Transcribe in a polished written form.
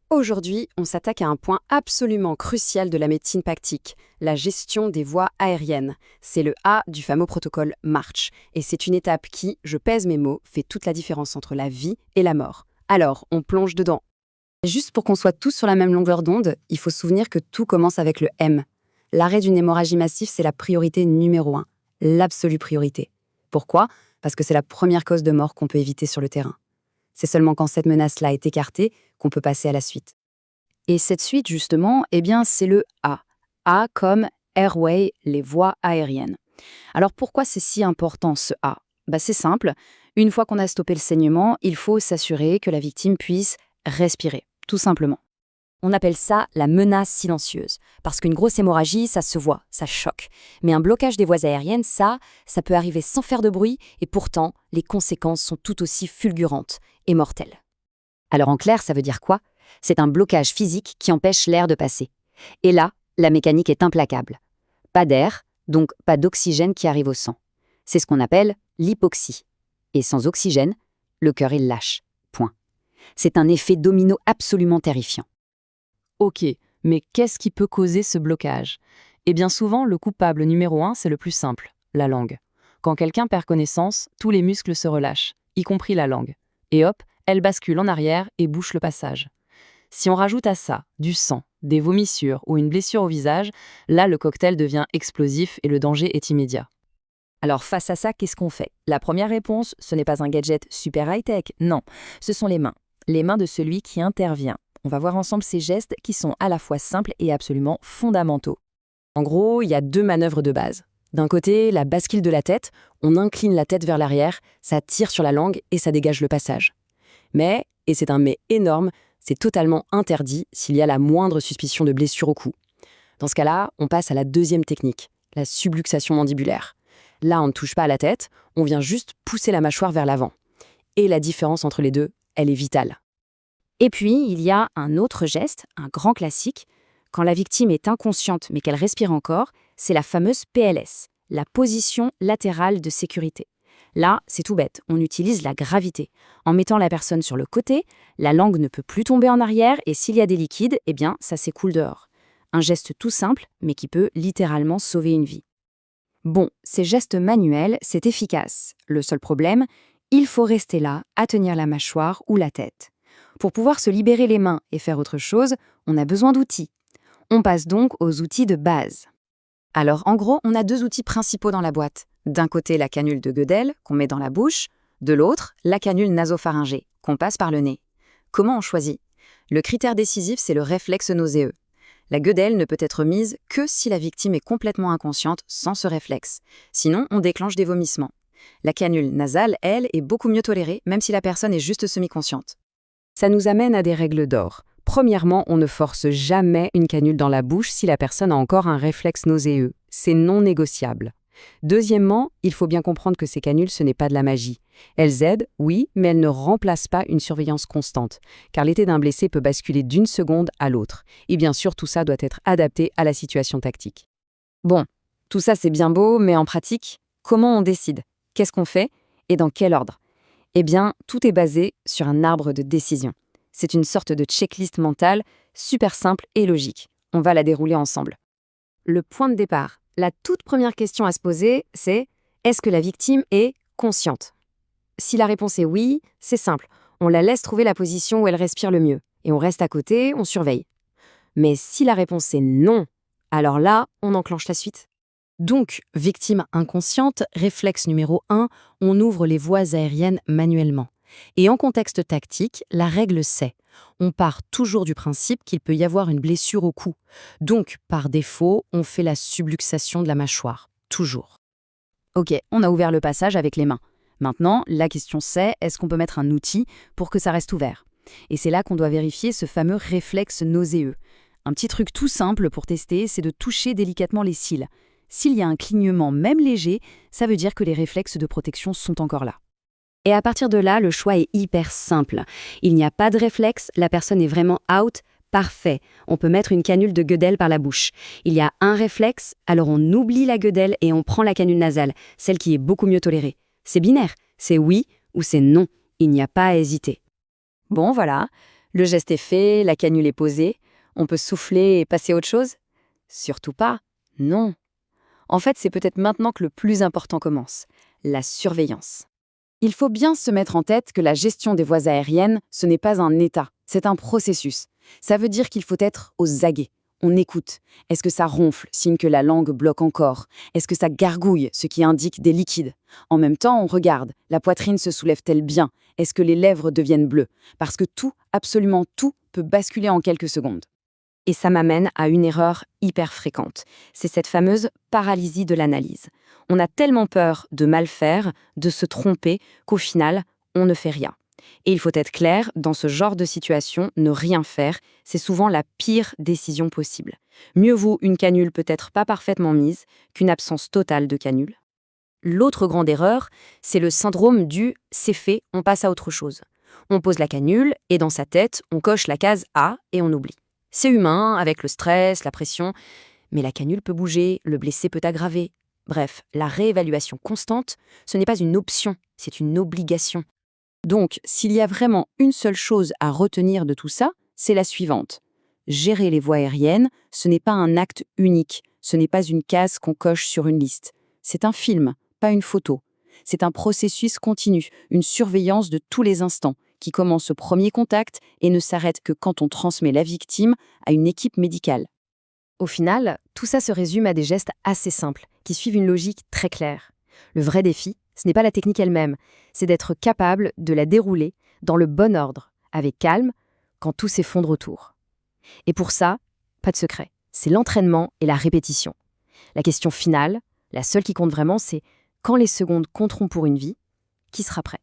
Aujourd'hui, on s'attaque à un point absolument crucial de la médecine pactique, la gestion des voies aériennes. C'est le A du fameux protocole March, et c'est une étape qui, je pèse mes mots, fait toute la différence entre la vie et la mort. Alors, on plonge dedans. Juste pour qu'on soit tous sur la même longueur d'onde, il faut se souvenir que tout commence avec le M. L'arrêt d'une hémorragie massive, c'est la priorité numéro 1, l'absolue priorité. Pourquoi? Parce que c'est la première cause de mort qu'on peut éviter sur le terrain. C'est seulement quand cette menace-là est écartée qu'on peut passer à la suite. Et cette suite, justement, c'est le A. A comme airway, les voies aériennes. Alors pourquoi c'est si important ce A? C'est simple. Une fois qu'on a stoppé le saignement, il faut s'assurer que la victime puisse respirer, tout simplement. On appelle ça la menace silencieuse, parce qu'une grosse hémorragie, ça se voit, ça choque. Mais un blocage des voies aériennes, ça peut arriver sans faire de bruit, et pourtant, les conséquences sont tout aussi fulgurantes et mortelles. Alors en clair, ça veut dire quoi? C'est un blocage physique qui empêche l'air de passer. Et là, la mécanique est implacable. Pas d'air, donc pas d'oxygène qui arrive au sang. C'est ce qu'on appelle l'hypoxie. Et sans oxygène, le cœur il lâche. Point. C'est un effet domino absolument terrifiant. Ok, mais qu'est-ce qui peut causer ce blocage? Eh bien souvent, le coupable numéro 1, c'est le plus simple, la langue. Quand quelqu'un perd connaissance, tous les muscles se relâchent, y compris la langue. Et hop, elle bascule en arrière et bouche le passage. Si on rajoute à ça du sang, des vomissures ou une blessure au visage, là le cocktail devient explosif et le danger est immédiat. Alors face à ça, qu'est-ce qu'on fait? La première réponse, ce n'est pas un gadget super high-tech, non, ce sont les mains. Les mains de celui qui intervient. On va voir ensemble ces gestes qui sont à la fois simples et absolument fondamentaux. En gros, il y a 2 manœuvres de base. D'un côté, la bascule de la tête, on incline la tête vers l'arrière, ça tire sur la langue et ça dégage le passage. Mais, et c'est un mais énorme, c'est totalement interdit s'il y a la moindre suspicion de blessure au cou. Dans ce cas-là, on passe à la deuxième technique, la subluxation mandibulaire. Là, on ne touche pas à la tête, on vient juste pousser la mâchoire vers l'avant. Et la différence entre les deux, elle est vitale. Et puis, il y a un autre geste, un grand classique. Quand la victime est inconsciente mais qu'elle respire encore, c'est la fameuse PLS, la position latérale de sécurité. Là, c'est tout bête, on utilise la gravité. En mettant la personne sur le côté, la langue ne peut plus tomber en arrière et s'il y a des liquides, ça s'écoule dehors. Un geste tout simple, mais qui peut littéralement sauver une vie. Bon, ces gestes manuels, c'est efficace. Le seul problème, il faut rester là, à tenir la mâchoire ou la tête. Pour pouvoir se libérer les mains et faire autre chose, on a besoin d'outils. On passe donc aux outils de base. Alors en gros, on a 2 outils principaux dans la boîte. D'un côté, la canule de Gödel, qu'on met dans la bouche. De l'autre, la canule nasopharyngée, qu'on passe par le nez. Comment on choisit? Le critère décisif, c'est le réflexe nauséeux. La Gödel ne peut être mise que si la victime est complètement inconsciente sans ce réflexe. Sinon, on déclenche des vomissements. La canule nasale, elle, est beaucoup mieux tolérée, même si la personne est juste semi-consciente. Ça nous amène à des règles d'or. Premièrement, on ne force jamais une canule dans la bouche si la personne a encore un réflexe nauséeux. C'est non négociable. Deuxièmement, il faut bien comprendre que ces canules, ce n'est pas de la magie. Elles aident, oui, mais elles ne remplacent pas une surveillance constante, car l'état d'un blessé peut basculer d'une seconde à l'autre. Et bien sûr, tout ça doit être adapté à la situation tactique. Bon, tout ça c'est bien beau, mais en pratique, comment on décide? Qu'est-ce qu'on fait? Et dans quel ordre? Tout est basé sur un arbre de décision. C'est une sorte de checklist mentale, super simple et logique. On va la dérouler ensemble. Le point de départ, la toute première question à se poser, c'est est-ce que la victime est consciente? Si la réponse est oui, c'est simple. On la laisse trouver la position où elle respire le mieux. Et on reste à côté, on surveille. Mais si la réponse est non, alors là, on enclenche la suite. Donc, victime inconsciente, réflexe numéro 1, on ouvre les voies aériennes manuellement. Et en contexte tactique, la règle c'est on part toujours du principe qu'il peut y avoir une blessure au cou. Donc, par défaut, on fait la subluxation de la mâchoire. Toujours. Ok, on a ouvert le passage avec les mains. Maintenant, la question c'est, est-ce qu'on peut mettre un outil pour que ça reste ouvert? Et c'est là qu'on doit vérifier ce fameux réflexe nauséeux. Un petit truc tout simple pour tester, c'est de toucher délicatement les cils. S'il y a un clignement même léger, ça veut dire que les réflexes de protection sont encore là. Et à partir de là, le choix est hyper simple. Il n'y a pas de réflexe, la personne est vraiment out, parfait. On peut mettre une canule de Gödel par la bouche. Il y a un réflexe, alors on oublie la Gödel et on prend la canule nasale, celle qui est beaucoup mieux tolérée. C'est binaire, c'est oui ou c'est non, il n'y a pas à hésiter. Bon voilà, Le geste est fait, la canule est posée, on peut souffler et passer à autre chose? Surtout pas, non. En fait, c'est peut-être maintenant que le plus important commence, la surveillance. Il faut bien se mettre en tête que la gestion des voies aériennes, ce n'est pas un état, c'est un processus. Ça veut dire qu'il faut être aux aguets. On écoute. Est-ce que ça ronfle, signe que la langue bloque encore? Est-ce que ça gargouille, ce qui indique des liquides? En même temps, on regarde. La poitrine se soulève-t-elle bien? Est-ce que les lèvres deviennent bleues? Parce que tout, absolument tout, peut basculer en quelques secondes. Et ça m'amène à une erreur hyper fréquente. C'est cette fameuse paralysie de l'analyse. On a tellement peur de mal faire, de se tromper, qu'au final, on ne fait rien. Et il faut être clair, dans ce genre de situation, ne rien faire, c'est souvent la pire décision possible. Mieux vaut une canule peut-être pas parfaitement mise qu'une absence totale de canule. L'autre grande erreur, c'est le syndrome du « c'est fait, on passe à autre chose ». On pose la canule et dans sa tête, on coche la case A et on oublie. C'est humain, avec le stress, la pression, mais la canule peut bouger, le blessé peut aggraver. Bref, la réévaluation constante, ce n'est pas une option, c'est une obligation. Donc, s'il y a vraiment une seule chose à retenir de tout ça, c'est la suivante. Gérer les voies aériennes, ce n'est pas un acte unique, ce n'est pas une case qu'on coche sur une liste. C'est un film, pas une photo. C'est un processus continu, une surveillance de tous les instants, qui commence au premier contact et ne s'arrête que quand on transmet la victime à une équipe médicale. Au final, tout ça se résume à des gestes assez simples, qui suivent une logique très claire. Le vrai défi, ce n'est pas la technique elle-même, c'est d'être capable de la dérouler dans le bon ordre, avec calme, quand tout s'effondre autour. Et pour ça, pas de secret, c'est l'entraînement et la répétition. La question finale, la seule qui compte vraiment, c'est quand les secondes compteront pour une vie, qui sera prêt?